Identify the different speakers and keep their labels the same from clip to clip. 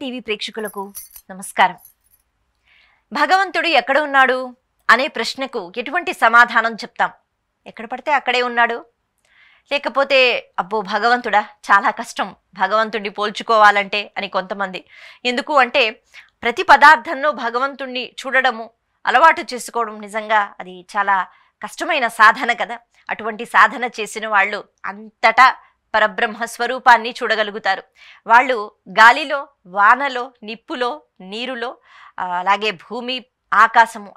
Speaker 1: TV ప్రేక్షకులకు నమస్కారం. భగవంతుడు ఎక్కడ ఉన్నాడు అనే ప్రశ్నకు ఎటువంటి సమాధానం చెప్తాం? ఎక్కడ పడితే అక్కడే ఉన్నాడు. లేకపోతే అబ్బో భగవంతుడా చాలా కష్టం భగవంతుడిని పోల్చుకోవాలంటే అని కొంతమంది. ఎందుకు అంటే ప్రతి పదార్థంలో భగవంతుణ్ణి చూడడము అలవాటు చేసుకోవడం నిజంగా అది చాలా కష్టమైన సాధన కదా. అటువంటి సాధన చేసిన వాళ్ళు అంతటా పరబ్రహ్మ స్వరూపాన్ని చూడగలుగుతారు. వాళ్ళు గాలిలో, వానలో, నిప్పులో, నీరులో, అలాగే భూమి, ఆకాశము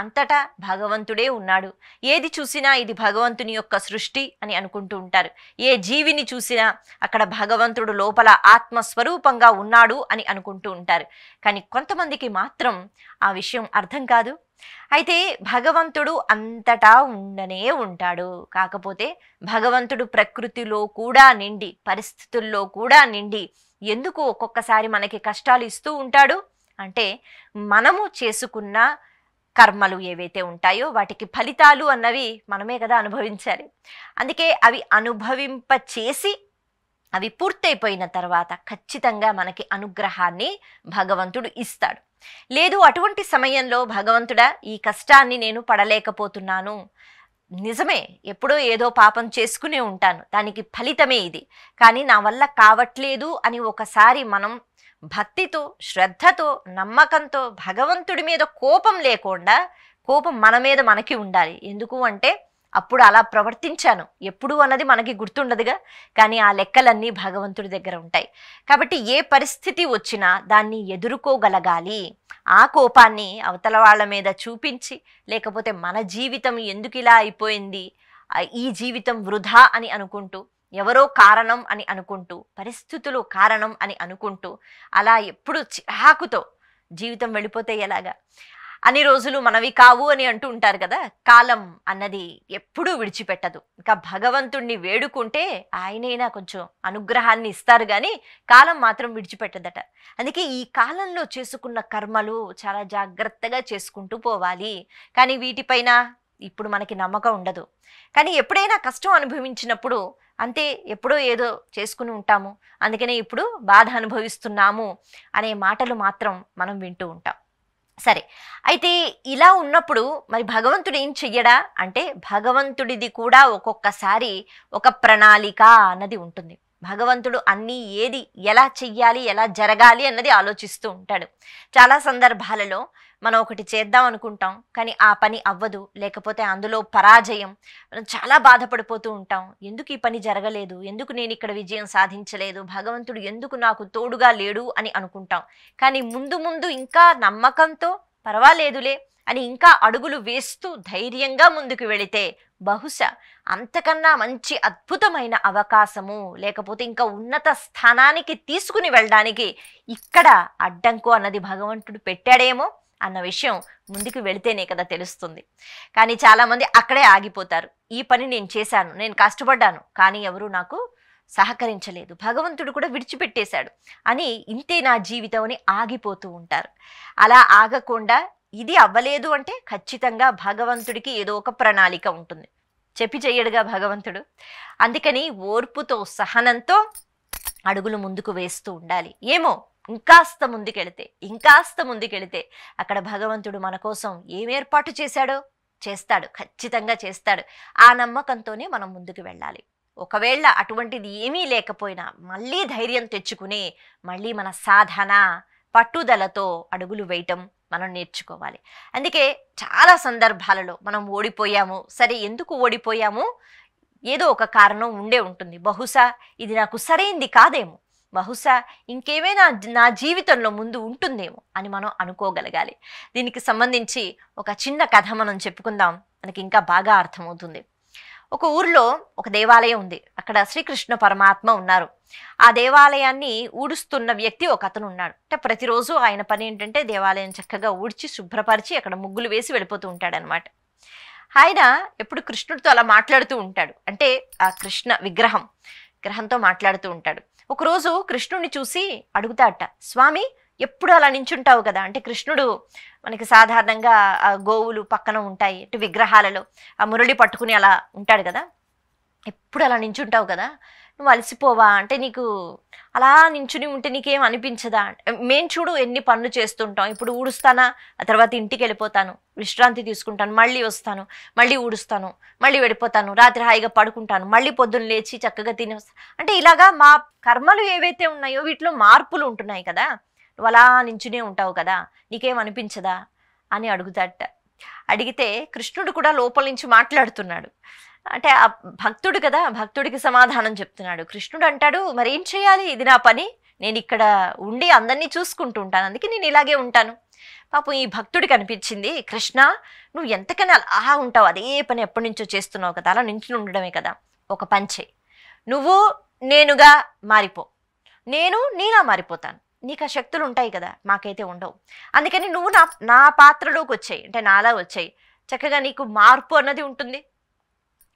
Speaker 1: అంతటా భగవంతుడే ఉన్నాడు. ఏది చూసినా ఇది భగవంతుని యొక్క సృష్టి అని అనుకుంటూ ఉంటారు. ఏ జీవిని చూసినా అక్కడ భగవంతుడు లోపల ఆత్మస్వరూపంగా ఉన్నాడు అని అనుకుంటూ ఉంటారు. కానీ కొంతమందికి మాత్రం ఆ విషయం అర్థం కాదు. అయితే భగవంతుడు అంతటా ఉండనే ఉంటాడు. కాకపోతే భగవంతుడు ప్రకృతిలో కూడా నిండి, పరిస్థితుల్లో కూడా నిండి ఎందుకు ఒక్కొక్కసారి మనకి కష్టాలు ఇస్తూ ఉంటాడు అంటే మనము చేసుకున్న కర్మలు ఏవైతే ఉంటాయో వాటికి ఫలితాలు అన్నవి మనమే కదా అనుభవించాలి. అందుకే అవి అనుభవింప చేసి అవి పూర్తయిపోయిన తర్వాత ఖచ్చితంగా మనకి అనుగ్రహాన్ని భగవంతుడు ఇస్తాడు. లేదు అటువంటి సమయంలో భగవంతుడా ఈ కష్టాన్ని నేను పడలేకపోతున్నాను, నిజమే ఎప్పుడో ఏదో పాపం చేసుకునే ఉంటాను, దానికి ఫలితమే ఇది, కానీ నా వల్ల కావట్లేదు అని ఒకసారి మనం భక్తితో, శ్రద్ధతో, నమ్మకంతో భగవంతుడి మీద కోపం లేకుండా, కోపం మన మీద మనకి ఉండాలి. ఎందుకు అంటే అప్పుడు అలా ప్రవర్తించాను ఎప్పుడు అన్నది మనకి గుర్తుండదుగా, కానీ ఆ లెక్కలన్నీ భగవంతుడి దగ్గర ఉంటాయి. కాబట్టి ఏ పరిస్థితి వచ్చినా దాన్ని ఎదుర్కోగలగాలి. ఆ కోపాన్ని అవతల వాళ్ళ మీద చూపించి, లేకపోతే మన జీవితం ఎందుకు ఇలా అయిపోయింది, ఈ జీవితం వృధా అని అనుకుంటూ, ఎవరో కారణం అని అనుకుంటూ, పరిస్థితులు కారణం అని అనుకుంటూ అలా ఎప్పుడు చిరాకుతో జీవితం వెళ్ళిపోతే ఎలాగా? అన్ని రోజులు మనవి కావు అని అంటూ ఉంటారు కదా. కాలం అన్నది ఎప్పుడూ విడిచిపెట్టదు. ఇంకా భగవంతుణ్ణి వేడుకుంటే ఆయనైనా కొంచెం అనుగ్రహాన్ని ఇస్తారు కానీ కాలం మాత్రం విడిచిపెట్టదట. అందుకే ఈ కాలంలో చేసుకున్న కర్మలు చాలా జాగ్రత్తగా చేసుకుంటూ పోవాలి. కానీ వీటిపైన ఇప్పుడు మనకి నమ్మకం ఉండదు. కానీ ఎప్పుడైనా కష్టం అనుభవించినప్పుడు అంతే, ఎప్పుడో ఏదో చేసుకుని ఉంటాము, అందుకనే ఇప్పుడు బాధ అనుభవిస్తున్నాము అనే మాటలు మాత్రం మనం వింటూ ఉంటాం. సరే, అయితే ఇలా ఉన్నప్పుడు మరి భగవంతుడు ఏం చెయ్యడా అంటే భగవంతుడిది కూడా ఒక్కొక్కసారి ఒక ప్రణాళిక అన్నది ఉంటుంది. భగవంతుడు అన్నీ ఏది ఎలా చెయ్యాలి, ఎలా జరగాలి అన్నది ఆలోచిస్తూ ఉంటాడు. చాలా సందర్భాలలో మనం ఒకటి చేద్దాం అనుకుంటాం, కానీ ఆ పని అవ్వదు, లేకపోతే అందులో పరాజయం, మనం చాలా బాధపడిపోతూ ఉంటాం. ఎందుకు ఈ పని జరగలేదు, ఎందుకు నేను ఇక్కడ విజయం సాధించలేదు, భగవంతుడు ఎందుకు నాకు తోడుగా లేడు అని అనుకుంటాం. కానీ ముందు ముందు ఇంకా నమ్మకంతో పర్వాలేదులే అని ఇంకా అడుగులు వేస్తూ ధైర్యంగా ముందుకు వెళితే బహుశా అంతకన్నా మంచి అద్భుతమైన అవకాశము, లేకపోతే ఇంకా ఉన్నత స్థానానికి తీసుకుని వెళ్ళడానికి ఇక్కడ అడ్డంకు అన్నది భగవంతుడు పెట్టాడేమో అన్న విషయం ముందుకు వెళితేనే కదా తెలుస్తుంది. కానీ చాలామంది అక్కడే ఆగిపోతారు. ఈ పని నేను చేశాను, నేను కష్టపడ్డాను, కానీ ఎవరు నాకు సహకరించలేదు, భగవంతుడు కూడా విడిచిపెట్టేశాడు అని, ఇంతే నా జీవితం అని ఆగిపోతూ ఉంటారు. అలా ఆగకుండా ఇది అవ్వలేదు అంటే ఖచ్చితంగా భగవంతుడికి ఏదో ఒక ప్రణాళిక ఉంటుంది. చెప్పి చెయ్యడుగా భగవంతుడు. అందుకని ఓర్పుతో, సహనంతో అడుగులు ముందుకు వేస్తూ ఉండాలి. ఏమో ఇంకాస్త ముందుకెళితే అక్కడ భగవంతుడు మన కోసం ఏం ఏర్పాటు చేశాడో చేస్తాడు, ఖచ్చితంగా చేస్తాడు. ఆ నమ్మకంతోనే మనం ముందుకు వెళ్ళాలి. ఒకవేళ అటువంటిది ఏమీ లేకపోయినా మళ్ళీ ధైర్యం తెచ్చుకుని మళ్ళీ మన సాధన, పట్టుదలతో అడుగులు వేయటం మనం నేర్చుకోవాలి. అందుకే చాలా సందర్భాలలో మనం ఓడిపోయాము. సరే, ఎందుకు ఓడిపోయాము? ఏదో ఒక కారణం ఉండే ఉంటుంది. బహుశా ఇది నాకు సరైంది కాదేమో, బహుశా ఇంకేమైనా నా జీవితంలో ముందు ఉంటుందేమో అని మనం అనుకోగలగాలి. దీనికి సంబంధించి ఒక చిన్న కథ మనం చెప్పుకుందాం, మనకి ఇంకా బాగా అర్థమవుతుంది. ఒక ఊర్లో ఒక దేవాలయం ఉంది. అక్కడ శ్రీకృష్ణ పరమాత్మ ఉన్నారు. ఆ దేవాలయాన్ని ఊడుస్తున్న వ్యక్తి ఒక అతను ఉన్నాడు. అంటే ప్రతిరోజు ఆయన పని ఏంటంటే దేవాలయం చక్కగా ఊడ్చి శుభ్రపరిచి అక్కడ ముగ్గులు వేసి వెళ్ళిపోతూ ఉంటాడనమాట. ఆయన ఎప్పుడు కృష్ణుడితో అలా మాట్లాడుతూ ఉంటాడు. అంటే ఆ కృష్ణ విగ్రహంతో మాట్లాడుతూ ఉంటాడు. ఒకరోజు కృష్ణుడిని చూసి అడుగుతాడట, స్వామి ఎప్పుడు అలా నించుంటావు కదా అంటే కృష్ణుడు మనకి సాధారణంగా ఆ గోవులు పక్కన ఉంటాయి, అంటే విగ్రహాలలో ఆ మురళి పట్టుకుని అలా ఉంటాడు కదా, ఎప్పుడు అలా నించుంటావు కదా, నువ్వు అలసిపోవా అంటే నీకు అలా నించుని ఉంటే నీకేం అనిపించదా? మేము చూడు ఎన్ని పనులు చేస్తుంటాం. ఇప్పుడు ఊడుస్తానా, ఆ తర్వాత ఇంటికి వెళ్ళిపోతాను, విశ్రాంతి తీసుకుంటాను, మళ్ళీ వస్తాను, మళ్ళీ ఊడుస్తాను, మళ్ళీ వెళ్ళిపోతాను, రాత్రి హాయిగా పడుకుంటాను, మళ్ళీ పొద్దున్న లేచి చక్కగా తిని వస్తాను. అంటే ఇలాగా మా కర్మలు ఏవైతే ఉన్నాయో వీటిలో మార్పులు ఉంటున్నాయి కదా, నువ్వు అలా నించునే ఉంటావు కదా, నీకేం అనిపించదా అని అడుగుతాట. అడిగితే కృష్ణుడు కూడా లోపల నుంచి మాట్లాడుతున్నాడు. అంటే ఆ భక్తుడు కదా, భక్తుడికి సమాధానం చెప్తున్నాడు. కృష్ణుడు అంటాడు, మరేం చేయాలి, ఇది నా పని, నేను ఇక్కడ ఉండి అందరినీ చూసుకుంటూ ఉంటాను, అందుకే నేను ఇలాగే ఉంటాను. పాపం ఈ భక్తుడికి అనిపించింది, కృష్ణ నువ్వు ఎంతకైనా అలా ఉంటావు, అదే పని ఎప్పటి నుంచో చేస్తున్నావు కదా, అలా నించుని ఉండడమే కదా, ఒక పని చేయి, నువ్వు నేనుగా మారిపో, నేను నీలా మారిపోతాను, నీకు ఆ శక్తులు ఉంటాయి కదా, మాకైతే ఉండవు, అందుకని నువ్వు నా పాత్రలోకి వచ్చాయి, అంటే నాలా వచ్చాయి, చక్కగా నీకు మార్పు అన్నది ఉంటుంది.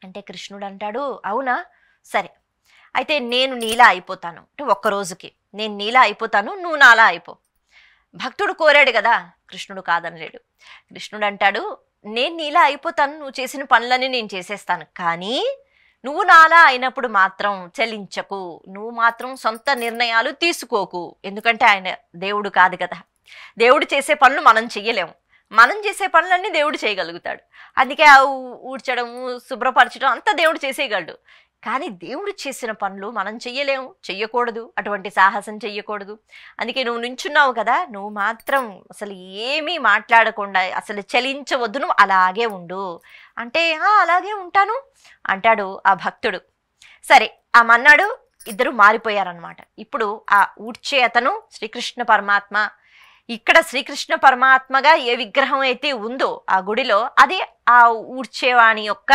Speaker 1: అంటే కృష్ణుడు అంటాడు, అవునా, సరే అయితే నేను నీలా అయిపోతాను, అంటే ఒక్కరోజుకి నేను నీలా అయిపోతాను, నువ్వు నాలా అయిపో. భక్తుడు కోరాడు కదా, కృష్ణుడు కాదనలేడు. కృష్ణుడు అంటాడు, నేను నీలా అయిపోతాను, నువ్వు చేసిన పనులన్నీ నేను చేసేస్తాను, కానీ నువ్వు నాలా అయినప్పుడు మాత్రం చలించకు, నువ్వు మాత్రం సొంత నిర్ణయాలు తీసుకోకు, ఎందుకంటే ఆయన దేవుడు కాదు కదా, దేవుడు చేసే పనులు మనం చెయ్యలేము, మనం చేసే పనులన్నీ దేవుడు చేయగలుగుతాడు, అందుకే ఆ ఊడ్చడము శుభ్రపరచడం అంతా దేవుడు చేసేయగలడు, కానీ దేవుడు చేసిన పనులు మనం చెయ్యలేము, చెయ్యకూడదు, అటువంటి సాహసం చెయ్యకూడదు, అందుకే నువ్వు నించున్నావు కదా, నువ్వు మాత్రం అసలు ఏమీ మాట్లాడకుండా అసలు చలించవద్దు, నువ్వు అలాగే ఉండు అంటే అలాగే ఉంటాను అంటాడు ఆ భక్తుడు. సరే ఆ మన్నాడు ఇద్దరు మారిపోయారనమాట. ఇప్పుడు ఆ ఊడ్చే అతను శ్రీకృష్ణ పరమాత్మ, ఇక్కడ శ్రీకృష్ణ పరమాత్మగా ఏ విగ్రహం అయితే ఉందో ఆ గుడిలో, అది ఆ ఊడ్చేవాణి యొక్క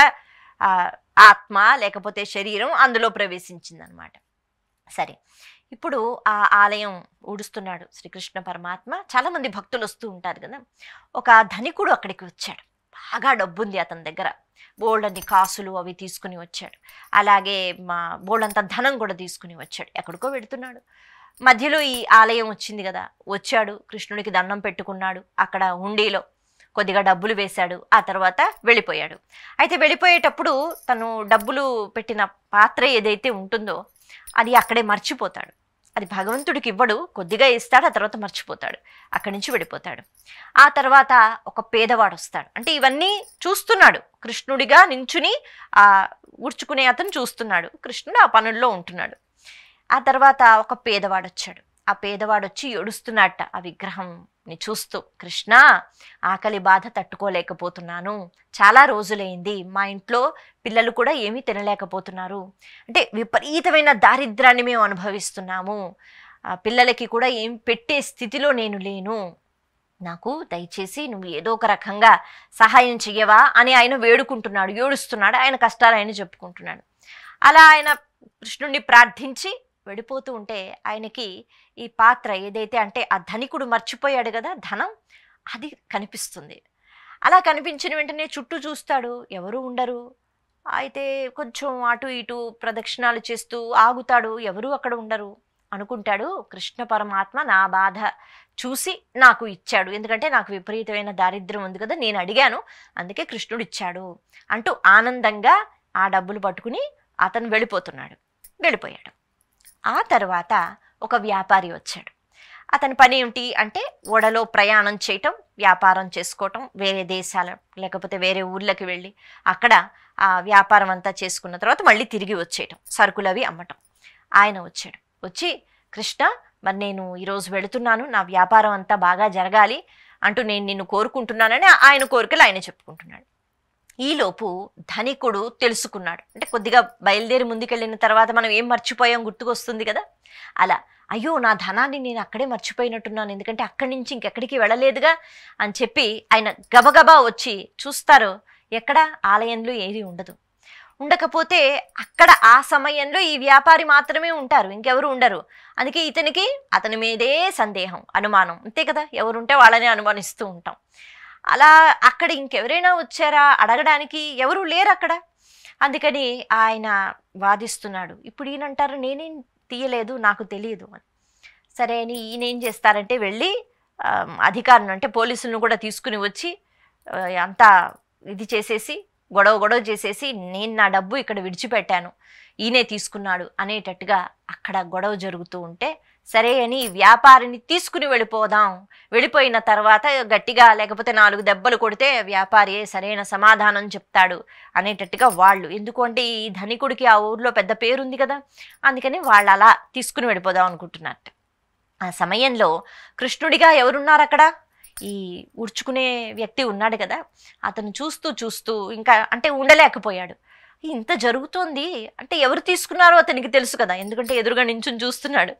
Speaker 1: ఆత్మ లేకపోతే శరీరం అందులో ప్రవేశించిందనమాట. సరే ఇప్పుడు ఆ ఆలయం ఊడుస్తున్నాడు శ్రీకృష్ణ పరమాత్మ, చాలా మంది భక్తులు వస్తూ ఉంటారు కదా. ఒక ధనికుడు అక్కడికి వచ్చాడు, బాగా డబ్బుంది అతని దగ్గర, బోల్డన్ని కాసులు అవి తీసుకుని వచ్చాడు, అలాగే బోల్డంత ధనం కూడా తీసుకుని వచ్చాడు, ఎక్కడికో వెడుతున్నాడు. మధ్యలో ఈ ఆలయం వచ్చింది కదా, వచ్చాడు, కృష్ణుడికి దండం పెట్టుకున్నాడు, అక్కడ హుండీలో కొద్దిగా డబ్బులు వేశాడు, ఆ తర్వాత వెళ్ళిపోయాడు. అయితే వెళ్ళిపోయేటప్పుడు తను డబ్బులు పెట్టిన పాత్ర ఏదైతే ఉంటుందో అది అక్కడే మర్చిపోతాడు, అది భగవంతుడికి ఇవ్వడు, కొద్దిగా ఇస్తాడు, ఆ తర్వాత మర్చిపోతాడు, అక్కడి నుంచి వెళ్ళిపోతాడు. ఆ తర్వాత ఒక పేదవాడు వస్తాడు, అంటే ఇవన్నీ చూస్తున్నాడు, కృష్ణుడిగా నించుని ఆ ఊడ్చుకునే అతను చూస్తున్నాడు, కృష్ణుడు ఆ పనుల్లో ఉంటున్నాడు. ఆ తర్వాత ఒక పేదవాడు వచ్చాడు, ఆ పేదవాడు వచ్చి ఏడుస్తున్నట్ట ఆ విగ్రహంని చూస్తూ, కృష్ణ ఆకలి బాధ తట్టుకోలేకపోతున్నాను, చాలా రోజులైంది, మా ఇంట్లో పిల్లలు కూడా ఏమీ తినలేకపోతున్నారు, అంటే విపరీతమైన దారిద్ర్యాన్ని మేము అనుభవిస్తున్నాము, పిల్లలకి కూడా ఏం పెట్టే స్థితిలో నేను లేను, నాకు దయచేసి నువ్వు ఏదో ఒక రకంగా సహాయం చెయ్యవా అని ఆయన వేడుకుంటున్నాడు, ఏడుస్తున్నాడు, ఆయన కష్టాలు ఆయన చెప్పుకుంటున్నాడు. అలా ఆయన కృష్ణుడిని ప్రార్థించి వెళ్ళిపోతూ ఉంటే ఆయనకి ఈ పాత్ర ఏదైతే, అంటే ఆ ధనికుడు మర్చిపోయాడు కదా ధనం, అది కనిపిస్తుంది. అలా కనిపించిన వెంటనే చుట్టూ చూస్తాడు, ఎవరు ఉండరు. అయితే కొంచెం అటు ఇటు ప్రదక్షిణాలు చేస్తూ ఆగుతాడు, ఎవరు అక్కడ ఉండరు. అనుకుంటాడు, కృష్ణ పరమాత్మ నా బాధ చూసి నాకు ఇచ్చాడు, ఎందుకంటే నాకు విపరీతమైన దారిద్ర్యం ఉంది కదా, నేను అడిగాను, అందుకే కృష్ణుడు ఇచ్చాడు అంటూ ఆనందంగా ఆ డబ్బులు పట్టుకుని అతను వెళ్ళిపోయాడు. ఆ తర్వాత ఒక వ్యాపారి వచ్చాడు. అతని పని ఏమిటి అంటే ఓడలో ప్రయాణం చేయటం, వ్యాపారం చేసుకోవటం, వేరే దేశాల లేకపోతే వేరే ఊర్లకి వెళ్ళి అక్కడ ఆ వ్యాపారం అంతా చేసుకున్న తర్వాత మళ్ళీ తిరిగి వచ్చేయటం, సరుకులు అవి అమ్మటం. ఆయన వచ్చాడు, వచ్చి కృష్ణ మరి నేను ఈరోజు వెళుతున్నాను, నా వ్యాపారం అంతా బాగా జరగాలి అంటూ నేను నిన్ను కోరుకుంటున్నానని ఆయన కోరికలు ఆయన చెప్పుకుంటున్నాడు. ఈలోపు ధనికుడు తెలుసుకున్నాడు, అంటే కొద్దిగా బయలుదేరి ముందుకెళ్ళిన తర్వాత మనం ఏం మర్చిపోయాం గుర్తుకొస్తుంది కదా, అలా అయ్యో నా ధనాన్ని నేను అక్కడే మర్చిపోయినట్టున్నాను, ఎందుకంటే అక్కడి నుంచి ఇంకెక్కడికి వెళ్ళలేదుగా అని చెప్పి ఆయన గబగబా వచ్చి చూస్తారు, ఎక్కడ ఆలయంలో ఏది ఉండదు. ఉండకపోతే అక్కడ ఆ సమయంలో ఈ వ్యాపారి మాత్రమే ఉంటారు, ఇంకెవరు ఉండరు. అందుకే ఇతనికి అతని మీదే సందేహం, అనుమానం, అంతే కదా, ఎవరుంటే వాళ్ళని అనుమానిస్తూ ఉంటాం. అలా అక్కడ ఇంకెవరైనా వచ్చారా అడగడానికి, ఎవరు లేరు అక్కడ. అందుకని ఆయన వాదిస్తున్నాడు, ఇప్పుడు ఈయనంటారు నేనేం తీయలేదు, నాకు తెలియదు అని. సరే అని ఈయన ఏం చేస్తారంటే వెళ్ళి అధికారులను, అంటే పోలీసులను కూడా తీసుకుని వచ్చి అంతా ఇది చేసేసి గొడవ గొడవ చేసేసి నేను నా డబ్బు ఇక్కడ విడిచిపెట్టాను, ఈయనే తీసుకున్నాడు అనేటట్టుగా అక్కడ గొడవ జరుగుతూ ఉంటే, సరే అని వ్యాపారిని తీసుకుని వెళ్ళిపోదాం, వెళ్ళిపోయిన తర్వాత గట్టిగా లేకపోతే 4 దెబ్బలు కొడితే వ్యాపారియే సరైన సమాధానం చెప్తాడు అనేటట్టుగా వాళ్ళు, ఎందుకంటే ఈ ధనికుడికి ఆ ఊర్లో పెద్ద పేరుంది కదా, అందుకని వాళ్ళు అలా తీసుకుని వెళ్ళిపోదాం అనుకుంటున్నట్టు. ఆ సమయంలో కృష్ణుడిగా ఎవరున్నారు అక్కడ? ఈ ఉడ్చుకునే వ్యక్తి ఉన్నాడు కదా, అతను చూస్తూ చూస్తూ ఇంకా అంటే ఉండలేకపోయాడు. ఇంత జరుగుతోంది అంటే ఎవరు తీసుకున్నారో అతనికి తెలుసు కదా, ఎందుకంటే ఎదురుగా నించుని చూస్తున్నాడు.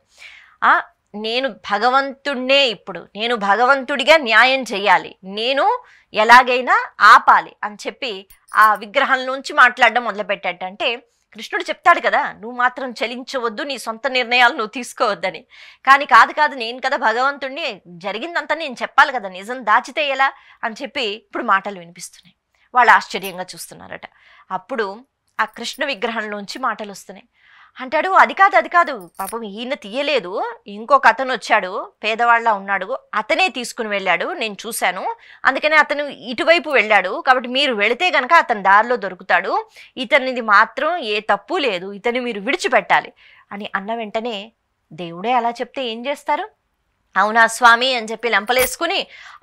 Speaker 1: నేను భగవంతుడినే, ఇప్పుడు నేను భగవంతుడిగా న్యాయం చేయాలి, నేను ఎలాగైనా ఆపాలి అని చెప్పి ఆ విగ్రహంలోంచి మాట్లాడడం మొదలుపెట్టాడు. అంటే కృష్ణుడు చెప్తాడు కదా, నువ్వు మాత్రం చలించవద్దు, నీ సొంత నిర్ణయాలు నువ్వు తీసుకోవద్దని. కానీ కాదు నేను కదా భగవంతుడిని, జరిగిందంతా నేను చెప్పాలి కదా, నిజం దాచితే ఎలా అని చెప్పి ఇప్పుడు మాటలు వినిపిస్తున్నాయి. వాళ్ళు ఆశ్చర్యంగా చూస్తున్నారట. అప్పుడు ఆ కృష్ణ విగ్రహంలోంచి మాటలు వస్తున్నాయి. అంటాడు, అది కాదు పాపం ఈయన తీయలేదు, ఇంకొక అతను వచ్చాడు, పేదవాళ్ళ ఉన్నాడు, అతనే తీసుకుని వెళ్ళాడు, నేను చూశాను, అందుకనే అతను ఇటువైపు వెళ్ళాడు, కాబట్టి మీరు వెళితే గనక అతని దారిలో దొరుకుతాడు, ఇతనిది మాత్రం ఏ తప్పు లేదు, ఇతని మీరు విడిచిపెట్టాలి అని అన్న వెంటనే దేవుడే అలా చెప్తే ఏం చేస్తారు? అవునా స్వామి అని చెప్పి లెంపలేసుకుని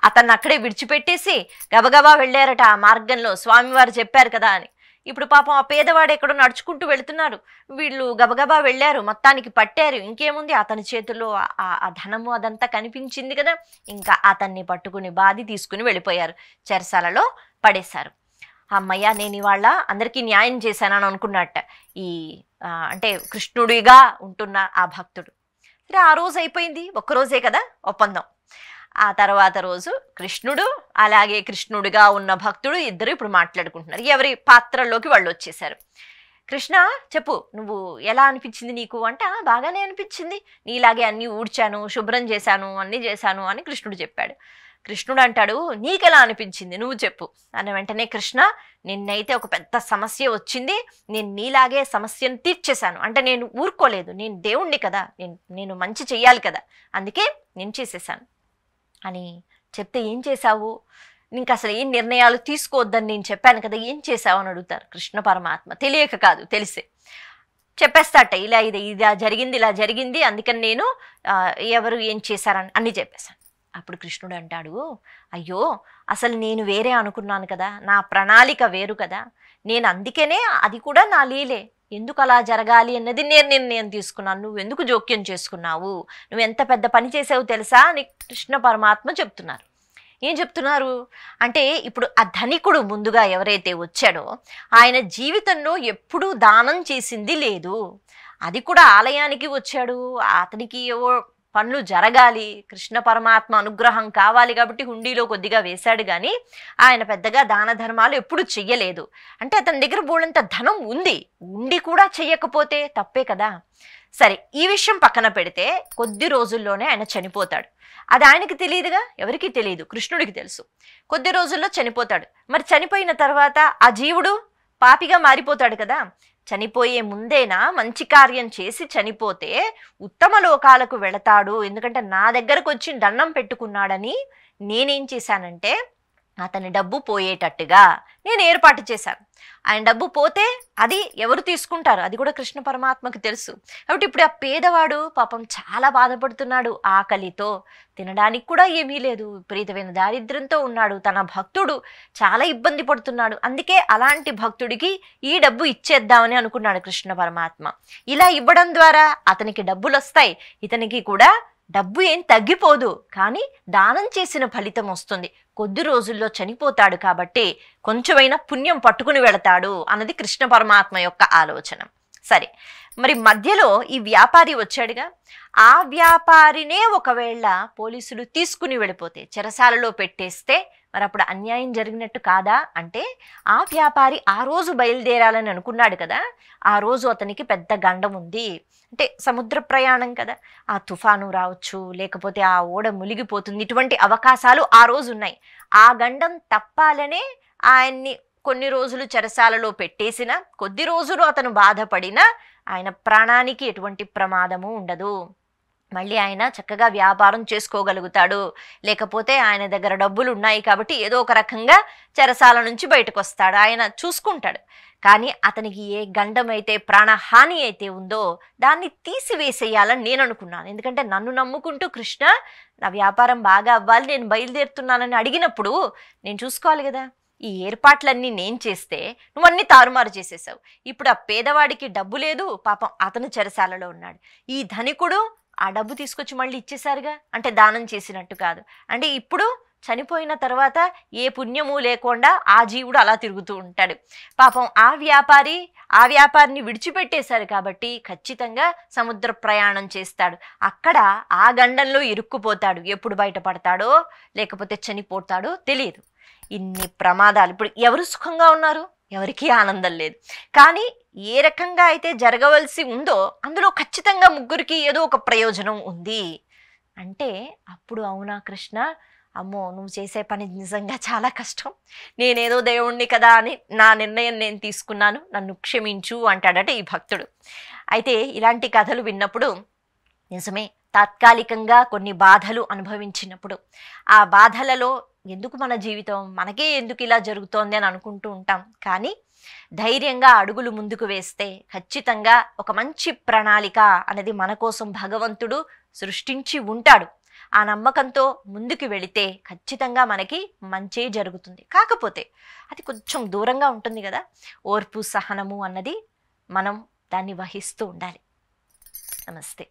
Speaker 1: అతన్ని అక్కడే విడిచిపెట్టేసి గబగబా వెళ్ళారట. ఆ మార్గంలో స్వామివారు చెప్పారు కదా అని. ఇప్పుడు పాపం ఆ పేదవాడు ఎక్కడో నడుచుకుంటూ వెళుతున్నారు, వీళ్ళు గబగబా వెళ్ళారు, మొత్తానికి పట్టారు. ఇంకేముంది, అతని చేతుల్లో ఆ ధనము అదంతా కనిపించింది కదా, ఇంకా అతన్ని పట్టుకుని బాధి తీసుకుని వెళ్ళిపోయారు, చెరసాలలో పడేశారు. అమ్మయ్య, నేను ఇవాళ అందరికీ న్యాయం చేశానని అనుకున్నట్ట ఈ అంటే కృష్ణుడిగా ఉంటున్న ఆ భక్తుడు. సరే, ఆ రోజు అయిపోయింది, ఒక్కరోజే కదా ఒప్పందం. ఆ తర్వాత రోజు కృష్ణుడు అలాగే కృష్ణుడిగా ఉన్న భక్తుడు ఇద్దరు ఇప్పుడు మాట్లాడుకుంటున్నారు. ఎవరి పాత్రలోకి వాళ్ళు వచ్చేసారు. కృష్ణ చెప్పు, నువ్వు ఎలా అనిపించింది నీకు అంటే, బాగానే అనిపించింది, నీలాగే అన్నీ ఊడ్చాను, శుభ్రం చేశాను, అన్నీ చేశాను అని కృష్ణుడు చెప్పాడు. కృష్ణుడు అంటాడు, నీకెలా అనిపించింది నువ్వు చెప్పు అన్న వెంటనే, కృష్ణ నిన్నైతే ఒక పెద్ద సమస్య వచ్చింది, నేను నీలాగే సమస్యను తీర్చేశాను, అంటే నేను ఊరుకోలేదు, నేను దేవుణ్ణి కదా, నేను మంచి చెయ్యాలి కదా, అందుకే నేను చేసేసాను అని చెప్తే, ఏం చేశావు, ఇంక అసలు ఏం నిర్ణయాలు తీసుకోవద్దని నేను చెప్పాను కదా, ఏం చేశావు అని అడుగుతారు కృష్ణ పరమాత్మ. తెలియక కాదు, తెలిసే చెప్పేస్తాట, ఇలా జరిగింది, అందుకని నేను ఎవరు ఏం చేశారని అన్నీ చెప్పేశాను. అప్పుడు కృష్ణుడు అంటాడు, అయ్యో అసలు నేను వేరే అనుకున్నాను కదా, నా ప్రణాళిక వేరు కదా, నేను అందుకనే అది కూడా నా లీలే, ఎందుకు అలా జరగాలి అన్నది నేను నిర్ణయం తీసుకున్నాను, నువ్వు ఎందుకు జోక్యం చేసుకున్నావు, నువ్వు ఎంత పెద్ద పని చేసావు తెలుసా అని కృష్ణ పరమాత్మ చెప్తున్నారు. ఏం చెప్తున్నారు అంటే, ఇప్పుడు ఆ ధనికుడు ముందుగా ఎవరైతే వచ్చాడో ఆయన జీవితంలో ఎప్పుడూ దానం చేసింది లేదు, అది కూడా ఆలయానికి వచ్చాడు, అతనికి ఏవో పనులు జరగాలి, కృష్ణ పరమాత్మ అనుగ్రహం కావాలి కాబట్టి హుండీలో కొద్దిగా వేశాడు, కానీ ఆయన పెద్దగా దాన ధర్మాలు ఎప్పుడు చెయ్యలేదు. అంటే అతని దగ్గర బోళ్ళంత ధనం ఉండి కూడా చెయ్యకపోతే తప్పే కదా. సరే, ఈ విషయం పక్కన పెడితే కొద్ది రోజుల్లోనే ఆయన చనిపోతాడు. అది ఆయనకి తెలియదుగా, ఎవరికి తెలియదు, కృష్ణుడికి తెలుసు. కొద్ది రోజుల్లో చనిపోతాడు. మరి చనిపోయిన తర్వాత ఆ జీవుడు పాపిగా మారిపోతాడు కదా. చనిపోయే ముందేనా మంచి కార్యం చేసి చనిపోతే ఉత్తమ లోకాలకు వెళతాడు, ఎందుకంటే నా దగ్గరకు వచ్చి దండం పెట్టుకున్నాడని నేనేం చేశానంటే అతని డబ్బు పోయేటట్టుగా నేను ఏర్పాటు చేశాను. ఆయన డబ్బు పోతే అది ఎవరు తీసుకుంటారు, అది కూడా కృష్ణ పరమాత్మకు తెలుసు. కాబట్టి ఇప్పుడు ఆ పేదవాడు పాపం చాలా బాధపడుతున్నాడు, ఆకలితో, తినడానికి కూడా ఏమీ లేదు, విపరీతమైన దారిద్ర్యంతో ఉన్నాడు, తన భక్తుడు చాలా ఇబ్బంది పడుతున్నాడు. అందుకే అలాంటి భక్తుడికి ఈ డబ్బు ఇచ్చేద్దామని అనుకున్నాడు కృష్ణ పరమాత్మ. ఇలా ఇవ్వడం ద్వారా అతనికి డబ్బులు వస్తాయి, ఇతనికి కూడా డబ్బు ఏం తగ్గిపోదు, కానీ దానం చేసిన ఫలితం వస్తుంది, కొద్ది రోజుల్లో చనిపోతాడు కాబట్టి కొంచెమైనా పుణ్యం పట్టుకుని వెళతాడు అన్నది కృష్ణ పరమాత్మ యొక్క ఆలోచన. సరే, మరి మధ్యలో ఈ వ్యాపారి వచ్చాడుగా, ఆ వ్యాపారినే ఒకవేళ పోలీసులు తీసుకుని వెళ్ళిపోతే, చెరసాలలో పెట్టేస్తే మరి అప్పుడు అన్యాయం జరిగినట్టు కాదా అంటే, ఆ వ్యాపారి ఆ రోజు బయలుదేరాలని అనుకున్నాడు కదా, ఆ రోజు అతనికి పెద్ద గండం ఉంది, అంటే సముద్ర ప్రయాణం కదా, ఆ తుఫాను రావచ్చు, లేకపోతే ఆ ఓడ మునిగిపోతుంది, ఇటువంటి అవకాశాలు ఆ రోజు ఉన్నాయి. ఆ గండం తప్పాలనే ఆయన్ని కొన్ని రోజులు చెరసాలలో పెట్టేసిన, కొద్ది రోజులు అతను బాధపడినా ఆయన ప్రాణానికి ఎటువంటి ప్రమాదము ఉండదు. మళ్ళీ ఆయన చక్కగా వ్యాపారం చేసుకోగలుగుతాడు. లేకపోతే ఆయన దగ్గర డబ్బులు ఉన్నాయి కాబట్టి ఏదో ఒక రకంగా చెరసాల నుంచి బయటకు వస్తాడు, ఆయన చూసుకుంటాడు. కానీ అతనికి ఏ గండమైతే ప్రాణహాని అయితే ఉందో దాన్ని తీసివేసేయాలని నేను అనుకున్నాను. ఎందుకంటే నన్ను నమ్ముకుంటూ కృష్ణ నా వ్యాపారం బాగా అవ్వాలి, నేను బయలుదేరుతున్నానని అడిగినప్పుడు నేను చూసుకోవాలి కదా. ఈ ఏర్పాట్లన్నీ నేను చేస్తే నువ్వు అన్ని తారుమారు చేసేసావు. ఇప్పుడు ఆ పేదవాడికి డబ్బు లేదు, పాపం అతను చెరసాలలో ఉన్నాడు. ఈ ధనికుడు ఆ డబ్బు తీసుకొచ్చి మళ్ళీ ఇచ్చేశారుగా, అంటే దానం చేసినట్టు కాదు. అంటే ఇప్పుడు చనిపోయిన తర్వాత ఏ పుణ్యము లేకుండా ఆ జీవుడు అలా తిరుగుతూ ఉంటాడు. పాపం ఆ వ్యాపారిని విడిచిపెట్టేశారు కాబట్టి ఖచ్చితంగా సముద్ర ప్రయాణం చేస్తాడు. అక్కడ ఆ గండంలో ఇరుక్కుపోతాడు. ఎప్పుడు బయటపడతాడో లేకపోతే చనిపోతాడో తెలియదు. ఇన్ని ప్రమాదాలు. ఇప్పుడు ఎవరు సుఖంగా ఉన్నారు? ఎవరికీ ఆనందం లేదు. కానీ ఏ రకంగా అయితే జరగవలసి ఉందో అందులో ఖచ్చితంగా ముగ్గురికి ఏదో ఒక ప్రయోజనం ఉంది అంటే అప్పుడు అవునా కృష్ణ, అమ్మో నువ్వు చేసే పని నిజంగా చాలా కష్టం, నేనేదో దేవుణ్ణి కదా అని నా నిర్ణయం నేను తీసుకున్నాను, నన్ను క్షమించు అంటాడట ఈ భక్తుడు. అయితే ఇలాంటి కథలు విన్నప్పుడు నిజమే, తాత్కాలికంగా కొన్ని బాధలు అనుభవించినప్పుడు ఆ బాధలలో ఎందుకు మన జీవితం మనకే ఎందుకు ఇలా జరుగుతోంది అని అనుకుంటూ ఉంటాం. కానీ ధైర్యంగా అడుగులు ముందుకు వేస్తే ఖచ్చితంగా ఒక మంచి ప్రణాళిక అనేది మన కోసం భగవంతుడు సృష్టించి ఉంటాడు. ఆ నమ్మకంతో ముందుకు వెళితే ఖచ్చితంగా మనకి మంచే జరుగుతుంది. కాకపోతే అది కొంచెం దూరంగా ఉంటుంది కదా. ఓర్పు సహనము అన్నది మనం దాన్ని వహిస్తూ ఉండాలి. నమస్తే.